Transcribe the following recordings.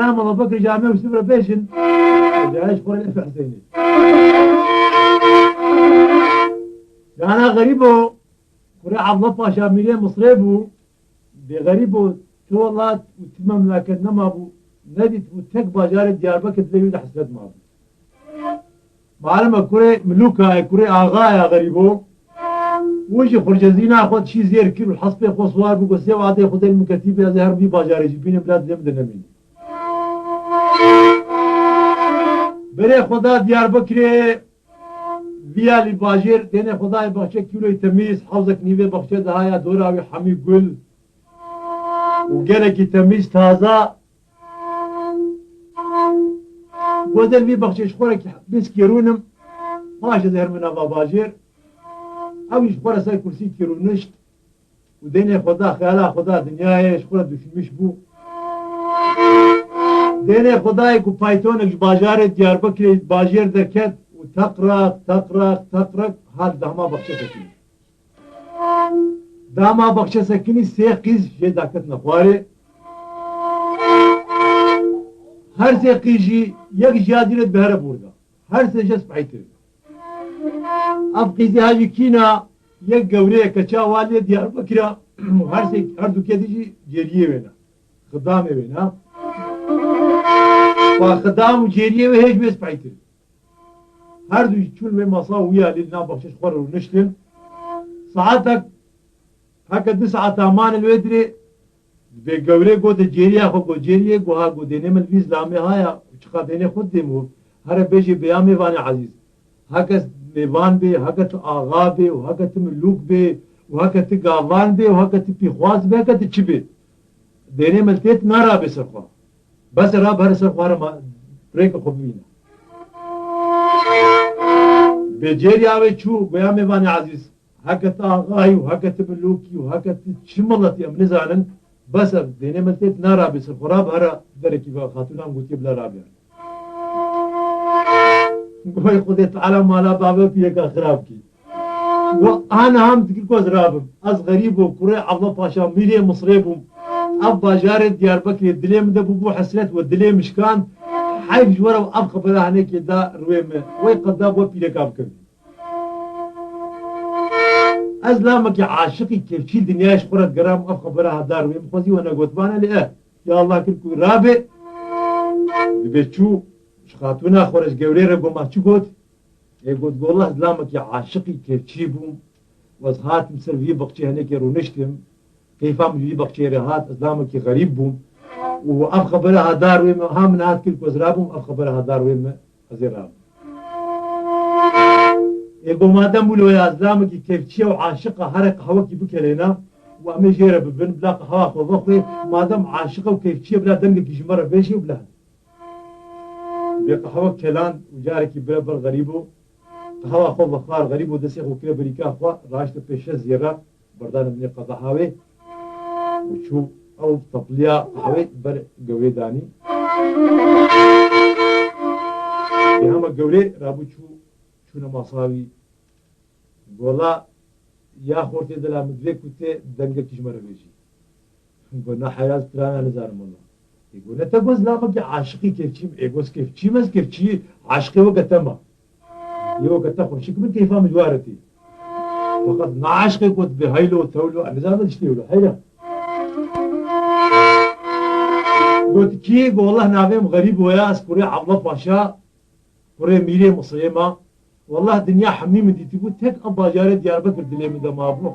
نام الله بكر جامع وسفر بيشن جايش قول الإف حسيني أنا غريبه قرأ عبد الله باشا ميلين مصريبو بغريبه تو والله وتمام لكن نما أبو نديت وتك باجار دياربكر تلاقيه ده حسرت ما أبو معلمة كوري ملوكا كوري آغايا غريبو وجه خرجزينا خود شي زير كيلو الحصبي خو صوار بقول سيو عادي خود المكتيب يا زهر بي باجاري جبين بلاد زم دنمين بري خدا دياربكر ويا لي باجر دنه خداي بخشه كيلو تميز حوزك نيفه بخشه دهايا دوراوي حمي گل وقالك تميز تازه وزل بي بخشه شخورك بس كيرونم ماشي زهر من ابا باجر او يشخور ساي كرسي كيرونشت ودنه خدا خيالا خدا دنيا شخور دشمش بو دنه خداي كو بايتونك باجار دياربكر باجر دكت تقرق هل داما بخشه سكيني داما بخشه سكيني سي قيز جي داكت نخواري هر سي قيجي يك جادينت بهره بوردا هر سي جس بعيتر اب قيزي هاجي كينا يك قوري كچا والي ديار بكرا هر سي هر دو كديجي جيريه وينا خدام وينا فخدام جيريه وهيج بس بعيتر هر دوی چون به مسا ویا لینا بخشش خور و نشتن ساعتك هكا 2 ساعات امان الودري بقولي قد جيريا خو قد جيريا قو ها قد نعمل فيز لامي هايا وشقا ديني خود ديمو هر بيجي بيامي واني عزيز هكا ميوان بي هكا آغا بي وهكا ملوك بي وهكا قاوان بي وهكا بيخواز بي هكا تشبي ديني ملتيت نارا بسرخوا بس راب هر سرخوا ما بريك خبينا بجيريا وشو بيامي واني عزيز هكا آغاي وهكا ملوكي وهكا شملتي ام نزالن بس ديني ملتيت نارا بسرخوا راب هر دركي خاتونام قوتي بلا رابيان قوي خودت على مالا بابا بيك خراب كي وانا هم تقول كوز رابم از غريب وكوري عبد الله باشا ميلي مصريبهم اب باجار دياربكر دليم ده بو حسرت ودليم مشكان حيف جوره واب خبره هنيك دا رويم وي قدا بو بيك ابكر از لامك عاشقي كيف شي دنياش قرات قرام اب خبره دار رويم خوزي وانا قلت بانا ليه يا الله كلكو رابع بيتشو شخاتونا خورش قوري رقو ما چو قوت قوت والله زلامك يا عاشقي كيف تشيبهم وزهات مسر في بقشي هناك رونشتم كيفام في بقشي رهات زلامك غريب بوم واب خبرها دار ويم هم نات كل كوزرابهم اب خبرها دار ويم ازراب يقول ما دام ولو يا زلامك كيف تشيو عاشقه هرق هواكي بكلينا وامي جيره ببن بلا قهوه وضخي ما دام عاشقه وكيف تشي بلا دمك جمره بيشي وبلا بقهوة كلان وجارك بربر غريبو قهوة خو بخار غريبو دسي خو كلا بريكا خو راشت بيشة زيرا بردان من قضاهاوي وشو او طبليا قهوة بر قوي داني بهما قولي رابو شو نماصاوي قولا يا خورتي دلا مدري كنت دنگا كجمرة بيجي قلنا حياة ترانا نزارم الله يقول انت جوز لا بقى عاشقي كيف شيء ايجوز كيف شيء مس كيف شيء عاشقي وقتما يو قت خوشك من كيف مجوارتي فقط نعاشقي كنت بهيلو تولو انا زاد اشتيولو هيلا قلت كي والله نعم غريب ويا اسكوري عبد الله باشا كوري ميري مصيمه والله الدنيا حميم دي تقول تك ابا جاري دياربكر دلي من ما ابو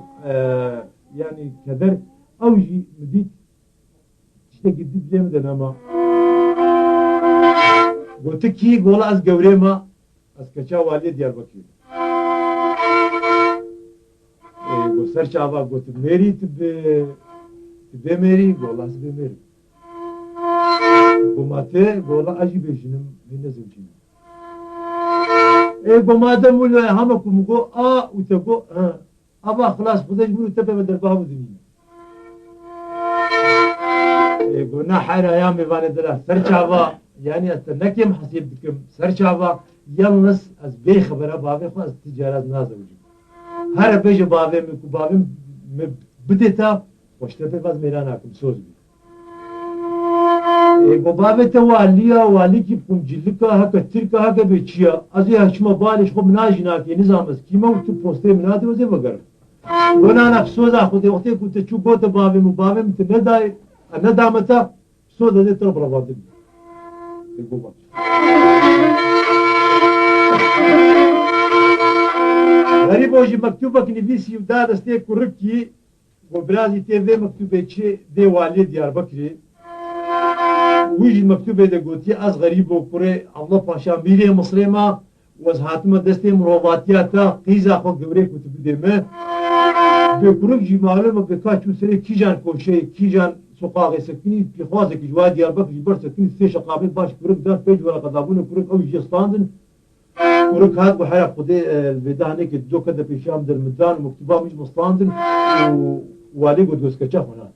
يعني كدر اوجي مديت جديد ليه مدنا ما قلت كي قول از قوري ما از كچا والي دياربكر قلت سرچ آبا قلت ميري تبي ميري قول از بي ميري قماتي قول اجي بيشنم من زوجينم قماتي مولو همكم قو وتقو ابا خلاص خدش بيو تبي بدل بابو دنيا قلنا حير ايامي فاني دلا سرچاوا يعني استنكم حسيبكم سرچاوا يلنس از بي خبره بابي خو از تجارت نازوجي هر بيجي بابي مكو بابي بديتا واشتبه باز ميراناكم سوز بي بابت والیا والی کی پونجلی که هک ترک هک بچیا از یه هشم بالش خب ناجینا کی نظام است کی ما تو پوسته مناده وزه بگر ونا نفسوز خود وقتی كنت تشوف بوت بابي ندای ندامتا سودا ده ترى برافادين غريب وجه مكتوبة كنبيسي وداد استي كوركي وبرازي تي مكتوبة شيء دي والي ديار بكري ويجي مكتوبة ده قوتي از غريب وكوري الله باشا ميري مسلمة وزهاتما دستي مروباتياتا قيزا خو قبري كتب ديمه بكورك جي معلومة بكاتشو سري كيجان كوشي كيجان سوقاغي سكني في خوازك جوا ديار بكري جبر سكني سيشا قابل باش كورك دار بيج ولا قدابون كورك او جيستاندن كورك هاد بحياة خدي البدا هناك دو كده بيشام در مدان مكتوبة مش مستاندن ووالي قد وسكتشا هنا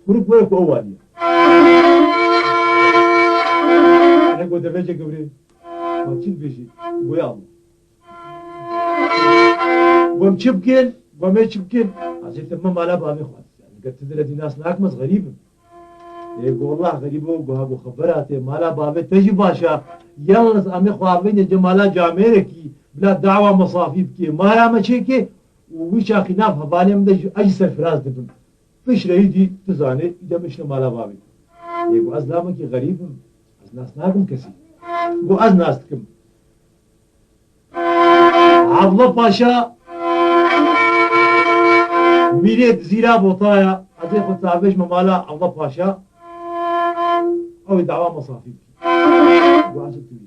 كورك ورك او والي انا قد بيجي قبري ما تشيل بيجي ويا الله ومشبكين ومشبكين عشان تمام على بابي خلاص يعني قلت لدي ناس ناكمس غريب يقول والله غريب وابو خبراتي مالا بابي تجي باشا يلا امي خوابين الجمالات جاميركي بلا دعوه مصافيف كي ما هي ما شيكي ويش خلاف هبالي من اجي سرفراز دبن فيش ريدي تزاني اذا مش مالا بابي يقول ازلامك غريب از ناس ناكم كسي قو از ناسكم عبد باشا ميريت زيرا بوطايا أزي خد تعبيش ممالا عبد باشا أو دعوة مصافي وعشت تبي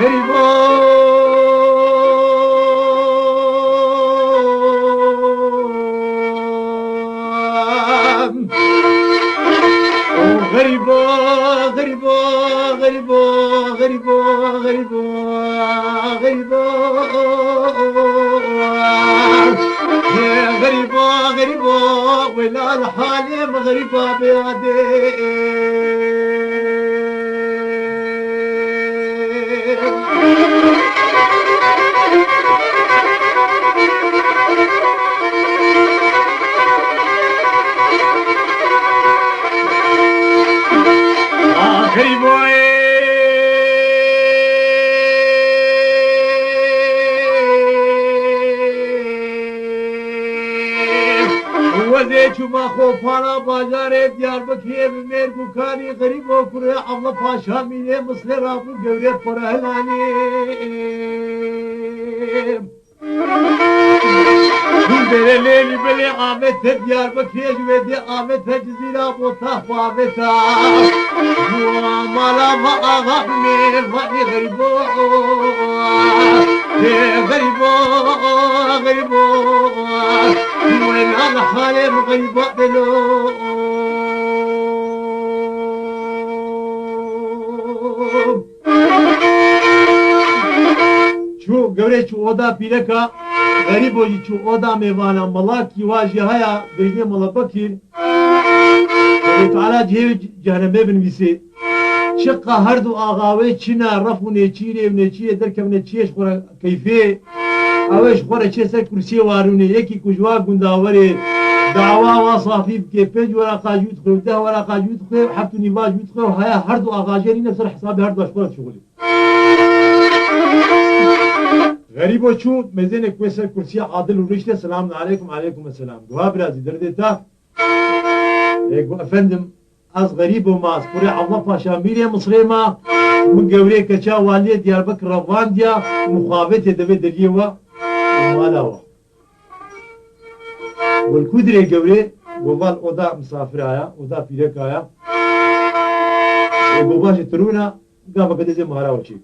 غريبة غريبة غريبة غريبة غريبة غريبة غريبة غريبة ولا الحالي غريبة بيادي چوما خو پانا بازار دیاربکری بمیر بکاری غریب و کره عبد پاشا مینه مسل رابو گوره پرهلانی بله لیلی بله آمت دیاربکری جویدی آمت جزیرا بوتا فاوتا مالا ما آغا میر وانی غریبو غریبو غریبو وين انا حالي مغيبة دلو شو قبل شو اودا بيركا غريب وجي شو اودا ميوانا ملاكي واجي هيا بيجي ملا بكير تعالى جهنم بن بيسي شقة هردو آغاوي چنا رفو نيچيري ونيچيري دركم نيچيش خورا كيفي اوش خوره چه سر کرسی وارونه یکی کجوا گنداوره دعوا و صافی که پنج ورقه جوت خو ده ورقه جوت خو حبت نیواج جوت خو هيا هر دو آغاجری نفس الحساب هر دو اشغال شغلی غریب و چون مزین کوسر کرسی عادل و رشته سلام علیکم علیکم السلام دعا برازی دردتا اگو افندم از غریب و ماس پوری الله پاشا میری مصری ما من قوري كچا والي دياربكر روانديا مخابته دبي دليوا مالاوا والكودري قوري قوال اودا مسافر آيا اودا بيرك آيا قوباش ترونا قابا قدزي مهارا وشي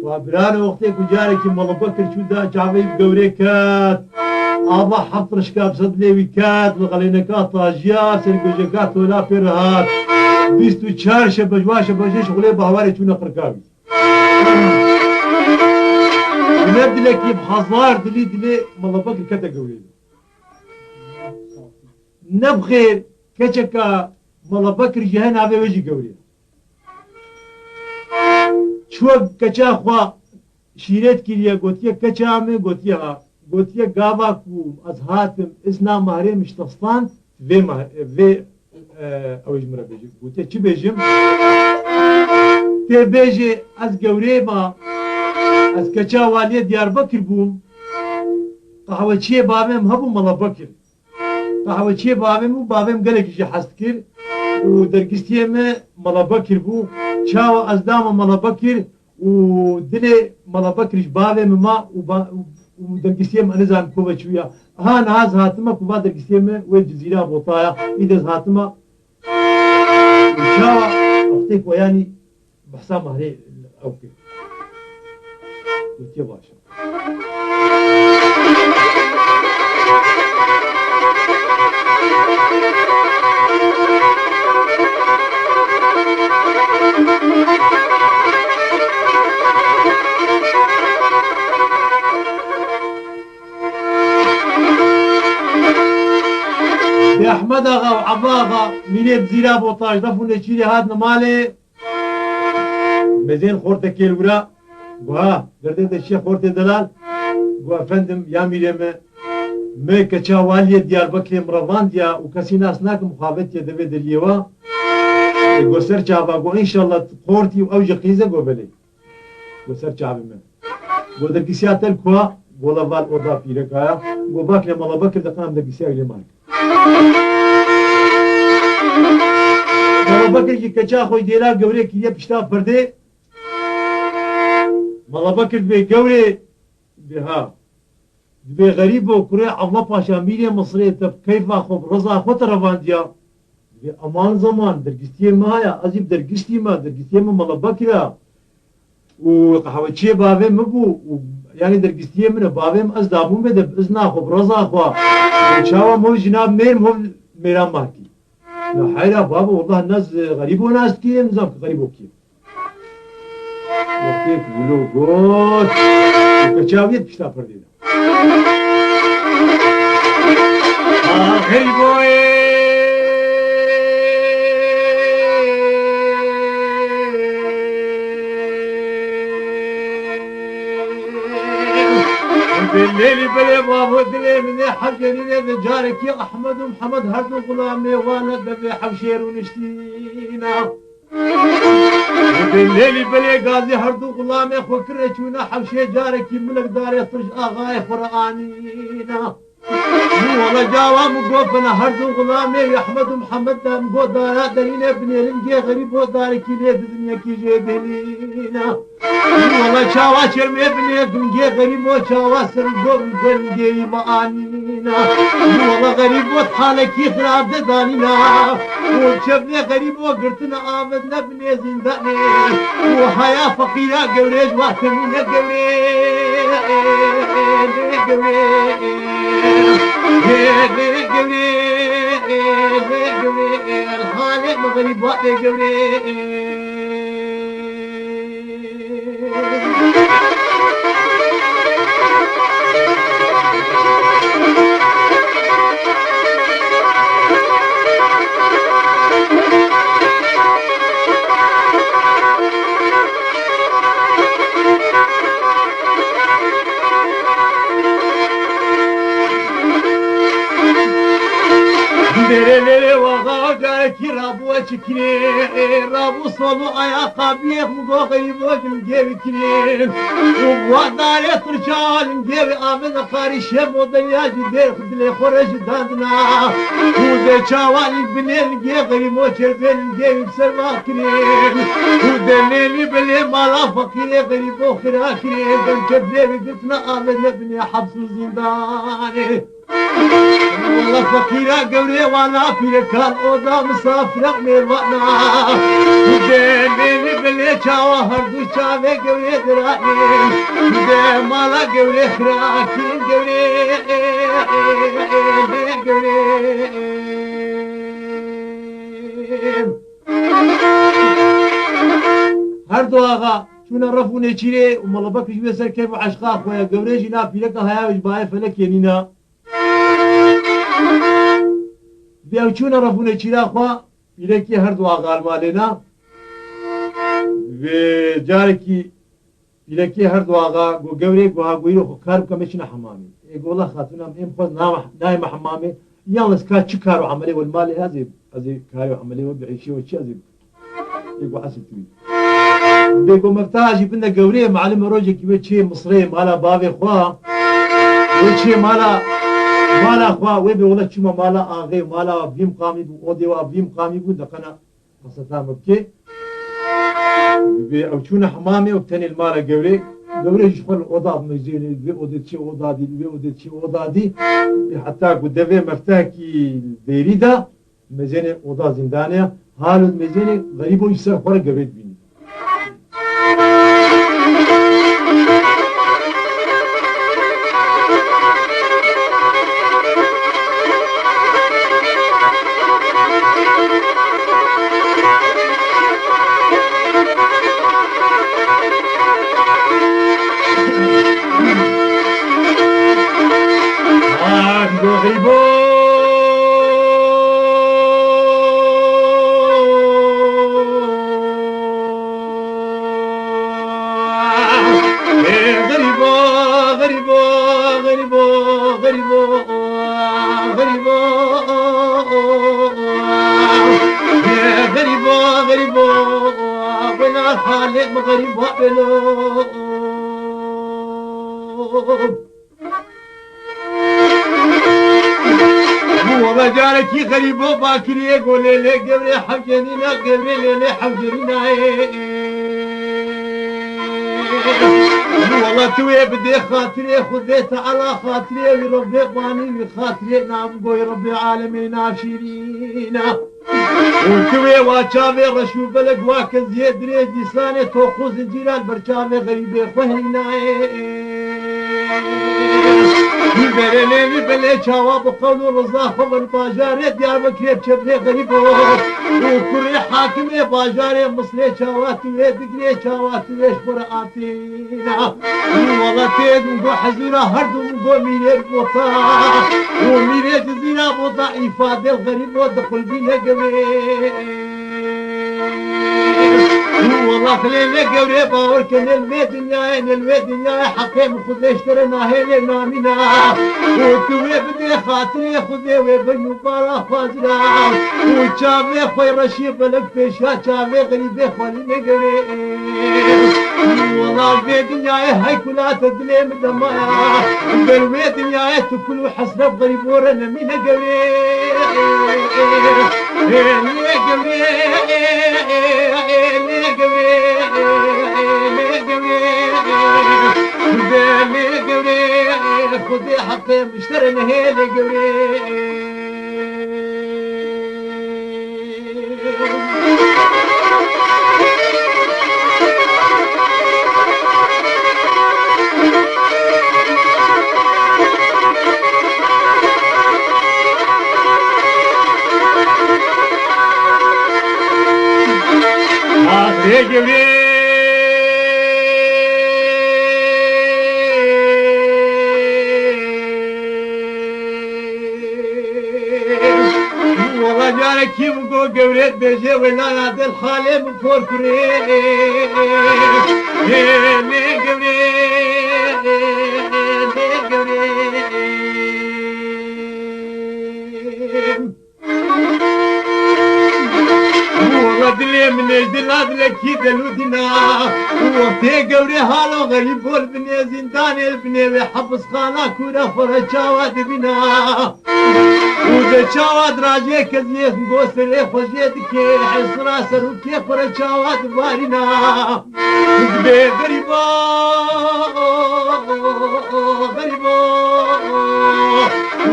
وابران وقتي كجاري كي مالبكر شو دا جاوي قوري كات آبا حفرش كاب صد ليوي كات وغلينكات طاجيات سرقوجكات ولا فرهات 24 شب جواش بجي شغله باوري چونه خركاوي نبدي لك بحزار دلي مالبكر كتا قوري نبخير كچكا مەڵە بەکر جیهان نابێ وێژی گەورێ چوە کەچا خوا شیرێت کردیە گوتیە کەچامێ گوتیە گاواک boom ئەس هاتم ئسنا مارێ مشتەستان vê ew ji min re bêjim gotiye çi bêjim tê bêjê ez gewrê ma ez keça waliyê Diyarbekir bûm qehwetçiyê bavêm hebû Malabekir qehwetçiyê bavêm û bavêm gelekî jî hest kir û dergîstiyê me Malabekir bû çawa ez dama Malabekir û dilê Malabekir ji bavê min ma û dergîstiyê me nizanim ku veçûya ha nihaz hatime ku va dergîstiyê me wê cizîra botaya îdez hatime çawa wextê ku yanî behsa mahrê ew kir gotiye baş e Ahmed ağa ve Abba ağa millet zira botaj da fune çile had namale mezen xorte kelura va derde de şey xorte delal bu efendim ya mileme me keça valiye Diyarbakır Mravandiya u kasinas nak muhabbet ya deve deliva göster çaba go inşallah xorti u avje qize go bele göster çaba me go da kisiyatel kwa gola val oda pire kaya go bakle Malabekir de kanam da kisiyale mal Malabekir ki keça xoy dela gevre kiriye pişta perde Malabekir be gevre biha be garib o kure Allah Paşa Miriye Mısır'e tep keyfa xob rıza xot ravandiya ve aman zaman dergistiye maya azib dergistiye ma dergistiye ma Malabekir'a u qahveçiye bave mi bu yani dergistiye mi bavem az dabum be de izna xob rıza xwa çava mo jinab merim hov meram mahki لا حيرة بابا والله الناس غريب وناس كي نظام غريب وكي وقتك بلو قوت وكتشاويت بشتا فردينا آخر boy بالليل بلي بابو دليل حجرين جارك يا احمد ومحمد هردو غلامي وانا دبي حوشير ونشتينا بالليل بلي قاضي هردو غلامي خوكرك ونا حوشي جارك ملك داري طرش اغاي قرانينا والله جاوا مقوفنا هردو غلامي يا احمد ومحمد مقو دارا دلينا بني لنجي غريب ودارك ليه الدنيا كي جيبينا والله شاوا شرمي بني دنجي غريب وشاوا سرقور دنجي معانينا والله غريب وطحالك يخراب دانينا وشبني غريب وقرتنا آمدنا بني زنداني وحيا فقيرة قوريج واتمينا الحالة مغربات Derelere vağaca ki rabu çikine rabu solu ayağa bir mugoğayı bojum gevkine bu vadale turçalın gev amen karışe modayacı der khudle khoraj dadna bu de çaval binel gev mo çerben gev sermakine bu de neli bile mala fakire garip o khirakine ben çebler gitna amen bni habs zindane والله فقيرة قولي وانا في كان اوضا مسافرة ميروانا ديني بلي چاوا هردو چاوه قولي دراني دي مالا قولي خراكين قولي هردو آغا چونا رفونه چیره و مالباکش بسر كيف عشقا خويا قولي جنا في لك هياوش باي فلك ينينا بیاو چون رفونه چیرا خوا پیلکی هر دو آغال مالنا و جارکی پیلکی هر دو آغا گو گوری گو هاگوی رو کار کمشن حمامی يقول الله خاتونام إم خذ نايم حمامي يلا سكات شكارو عملي والمالي هذه كارو عملي وبعيشي وشي هذه يقول حسب تبي بيقول مفتاحي بنا قوريه معلم روجي كيف شيء مصري مالا بابي خوا وشي مالا خوا ويبي ولا شو مالا آغي مالا بيم قامي بودي وابيم قامي بود دقنا قصتها مبكي أو شونا حمامي وبتاني المالا قوري قوري شغل أوضاع مزينة بأودي شيء أوضاع دي بأودي شيء أوضاع دي حتى قدامي مفتاحي ديريدا مزينة أوضاع زندانية حال مزينة غريب ويسر خورا قوري بيني ومجالكي غريب وباكر يقول لي قبل حوجنينا قبل لي حوجنينا والله توي بدي خاطري خذيت على خاطري وربي باني خاطري نعم قوي ربي عالمي ناشرينا وتوي واشافي رشو بلق واكن زيد ريج لساني توخوز الجيران برشافي غريبي خوهينا بلي بلي شواب قول رضا خبر باجاري ديار بكريب شبلي غريب وكري حاكمي باجاري مصلي شواتي ويدقلي شواتي ويش براتينا والله تيد مقو حزيرة هردو مقو ميريد بوطا وميريد جزيرة بوطا إفادة الغريب ودخل بينا قبيل والله خلينا قوري باور كن الميدنيا حقيم خذ اشترينا هيلي نامنا وتوي بدي خاطري خذي وبنو بارا فازنا وشافي خوي رشيد بلك فيشا شافي غريبي خلينا قوري والله الميدنيا هاي كلها تدلي من دمايا بالميدنيا تكل حسرة غريب ورنا مين قوري خذي حقي مشتري نهيلي قوري والله جارك يبقوا قوريت بيجي ولا نادي الخالي من فور كريم دلي من اجدلاد لكي دلودنا وفي قوري هالو غريب والبني زنداني البني وحبس خانا كورا فرشاوات بنا وده شاوات راجي كزيخ نقوسري خوشيتك حسرا سروكي فرشاوات بارنا وده غريبا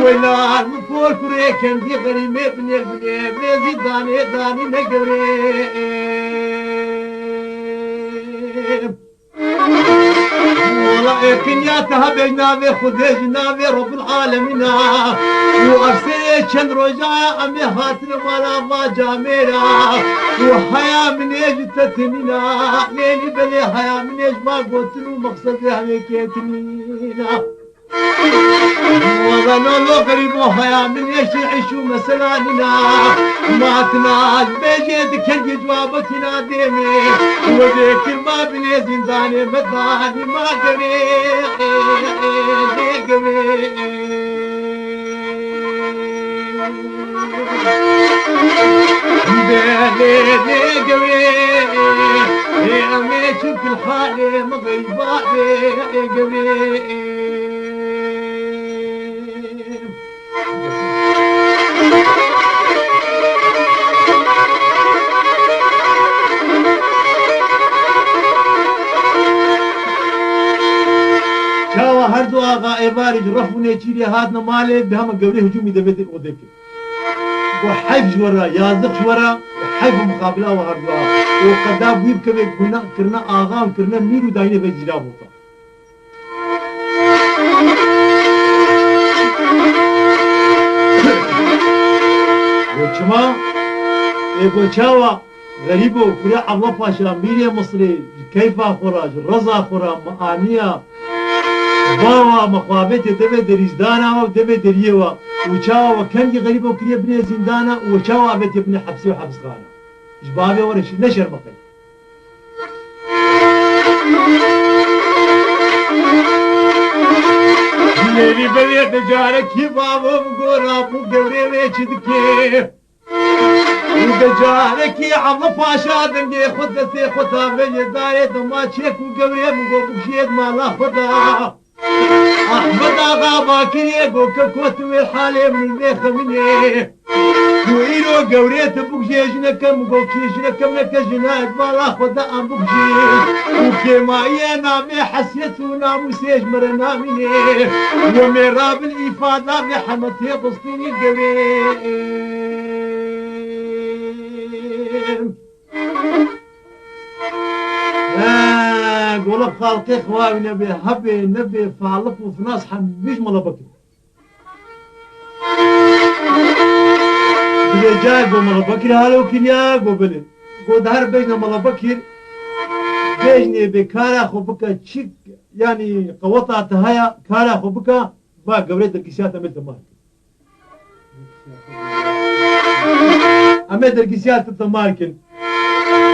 ولا المفول كوري كان دي غريمي بني البني بيزي داني نقوري والله كنياتها بجنابي خذي جنابي رب العالمين وأرسل شن رجاء أمي هاتن مالا ما جاميرا وحياة من يجي تتنينا ليلي بلي حياة من يجي ما قلت له مقصدي همي كيتنينا وظنوا له غريب وخيا من ايش يعيشوا مسلاننا ما تنال بيجيت كل جوابتنا ديمي وذيك ما بني زنزاني مداني ما قريب يا ميشوف الحالي مغيباني قريب شاوى هردو آغا إبارج رفوني تشيري هادنا مالي بهم قبلي هجومي دبيت الأوديك وحيف جورا يازق جورا وحيف مقابلة وهردو آغا وقداب ويب كبه كرنا آغا وكرنا ميرو دايني بجرا بوكا وچما ايقو چاوى غريبو كريا عبلا پاشا ميري مصري كيفا خوراج رزا خورا معانيا باوا مقابلت دبه دريزدانا و دبه دريوا وچاوا وكنجي غريبه وكريه بني زندانا وچاوا بيت ابن حبسي وحبس خانه جبابي ورش نشر بقي ليلي بليت جارك بابا مقورا مو قوري ويشدكي وجارك يا عم باشا دنجي خدتي خطا بني دايد ما تشيك وقوري مقو بشيد ما لا خدا أحمد آغا باكر يقو كوتو الحالي من الميخ مني وإيرو قوريت بوكجيجنا مقو كيجنا كم لك جنايد بالا خدا أم بوكجيج وكيما ينامي حسيتو ناموسيج مرنا مني وميراب الإفادة بحمتي بسطيني القويم قولب خالقي خواوي نبي هبي نبي فعلق وفي ناس مش ملبكي بلي جاي قو ملبكي هالو كنيا قو بلي قو دهر بيجنا ملبكي بيجني بكارا خوبكا تشيك يعني قوطع تهايا كارا خوبكا با قبريت الكسيات أمد مالك أمد الكسيات تتمالكن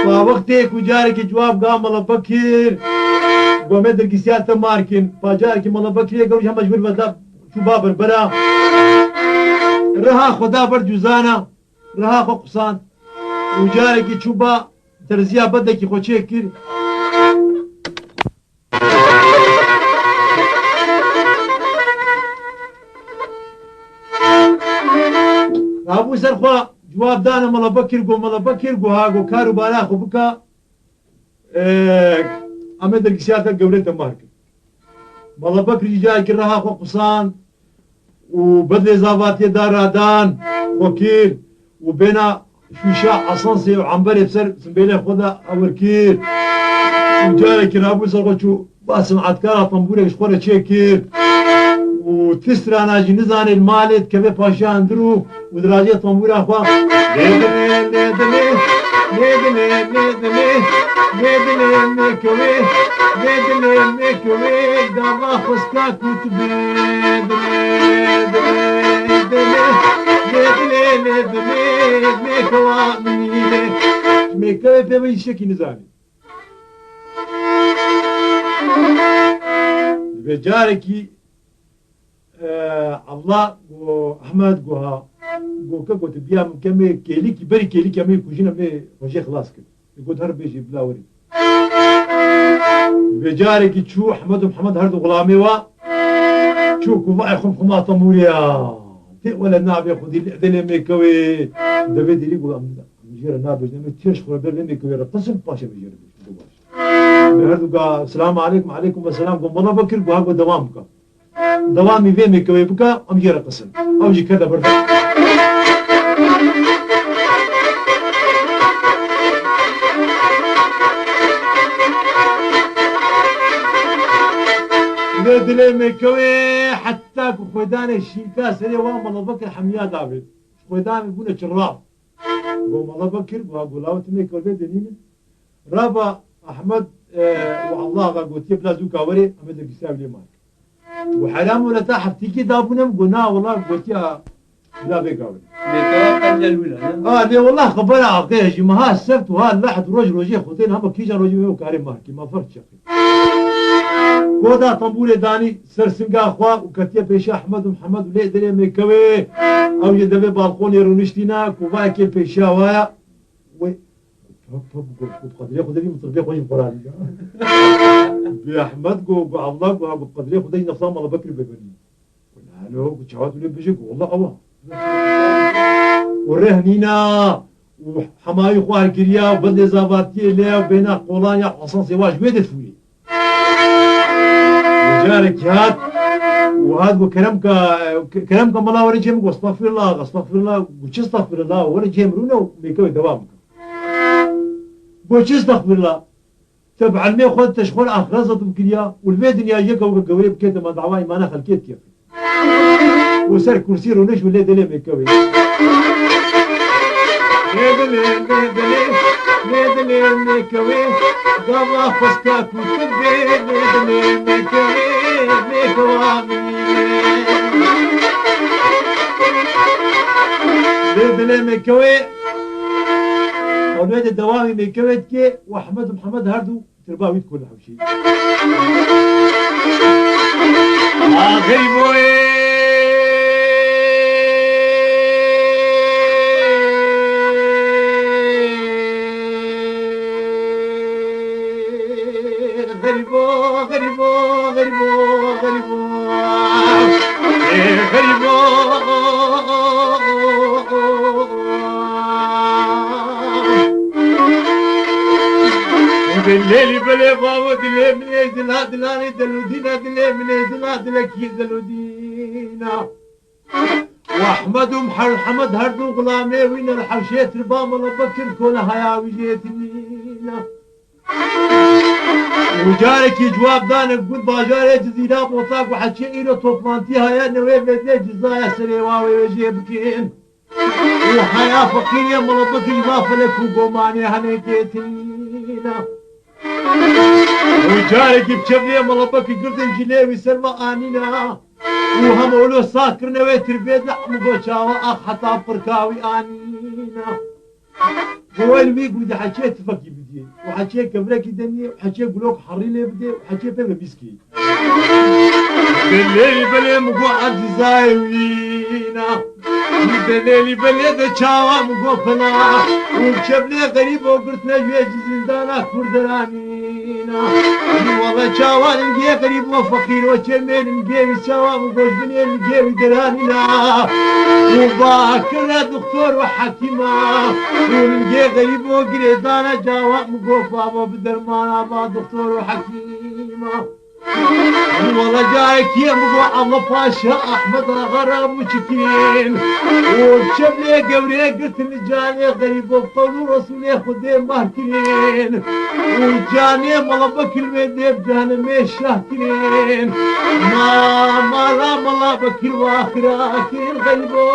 فوقتك وجارك جواب قام ملا بكير ومدر كسيات ماركن فجارك ملا بكير قوي هم مجبور بدل شو بابر برا رها خدا بر جزانا رها خو قصان وجارك شوبا ترزيا بدك خوشي كير ابو سرخوا جواب دانا ملا بكر قو هاقو كارو بالا خو بكا أمد القسياتة قولتها مارك ملا بكر جاي كرها خو قصان وبدل إضافات دار رادان وكيل وبينا شوشاع أسانسي وعنبري بسر سنبيلي خدا أوركيل وجاي كرابو سرقو شو باسم عدكارا طنبوري شخورة شيكيل وتسرى ناجي نزان المالت كبه باشا اندرو ودراجي طنبوري أخوا ليدني ميكوي دابا خسكا كتبي ميكوي في بي شكي نزاني بجاركي الله واحمد قوها قوكا قوت بيام كمي كيليكي بري كيليكي امي كوجينا مي وجه خلاص كده يقول هرب بيجي بلا وري بجاركي تشو احمد ومحمد هردو غلامي وا شو كوفا يخم خما طموريا تي ولا نابي خدي دلي ميكوي دبي دي يقول مجير نابي نمي تيش خو بل ميكوي قسم باشا بيجي هردو قال السلام عليكم وعليكم السلام قوم والله بكر قوها دوامك دوامي في ميكوي بكا امجير قسم اوجي كذا برضه دلي ميكوي حتى خدان الشيكا سري وام الله بكر حميا دافيد خدان يقول شراب قوم الله بكر وقول له ميكوي دنينا رابا احمد والله قلت يبلا زوكا وري امد الكتاب لي مالك وحرام ولا تحفتي دابونم قلنا والله قلت يا لا بيقاول بيكوا قبل الولا ليه والله خبر عقية يا ما ها السبت وها اللحد روجي خطين هم كيجا روجي وكاري ماركي ما فرق شقي قودا طنبولي داني سرسنگا اخوا وكتيا بيش احمد ومحمد ولي دلي ميكوي او يدبي بالقون يرونشتينا كوبا كي بيشا وايا و بقدري خدني مطربي خوي القران باحمد قو عبد الله بقدري خدني نفسه مال بكري ببني قلنا له جواد ولي بيجي والله الله ورهنينا وحماي خوار كريا وبدل زاباتي ليه وبين قولان يا حسن سواج بيد فولي وجارك هات وهذا كلامك ملا ورا جيم واستغفر الله وش استغفر الله ورا جيم رونا بيكوي دوامك وش استغفر الله تبع المي خذ تشخون اخرزت بكريا والبيت يا جيك وقوري بكيت ما دعواي ما انا خلكيت كيف وسر كرسي رونش ولا دلي بيكوي ميدلي ميكوي قبا خسكا كتبي ميدلي ميكوي ميدلي ميكوي ولاد الدوامي ميكوي كي واحمد ومحمد هردو ترباوي كل حوشي غريبوي بالليل بلا بابا دلي من يزلا دلاني دلودينا دلي من يزلا دلكي دلودينا واحمد ومحمد هردو غلامي وين الحوشيت ربام الله بكر كون هياوي جيتنينا وجارك جواب دانك قد باجاري جزيلا بوطاق وحكي إلو توفمانتي هيا نوي بدي جزايا سريواوي وجيبكين وحياة فقير يا ملبك ما فلك وقوماني هنيكيتنينا وجارك بشبلي ملبك قردن جليوي سلمى آنينا وهم أولو ساكر نوي تربيد لحم بوشاوة أخ حتى فركاوي آنينا قوال ويق ودي حكيت فكي بدي وحكيت كبركي دني وحكيت قلوك حري لي بدي وحكيت انا بيسكي بالليل بلي مقوعد زايوينا بالليل بلي ذا شاوى مقوفنا وبشبلي غريب وقلت نجوي زندانا كردرانينا والله شاوى نلقي غريب وفقير وشمين نلقي شاوى مقوش بني نلقي درانينا وباكر دكتور وحكيمة ونلقي غريب وقريدانا جاوى مقوفا بدرمانا با دكتور وحكيمة والله جايك يا مقوع الله باشا احمد غرام وشكين وبشبلي قوري قلت لجاني غريب وبطول رسولي خدي مهكرين وجاني ملبك المديب جاني مشاكرين ما لا ملبك الواخراكين غريبو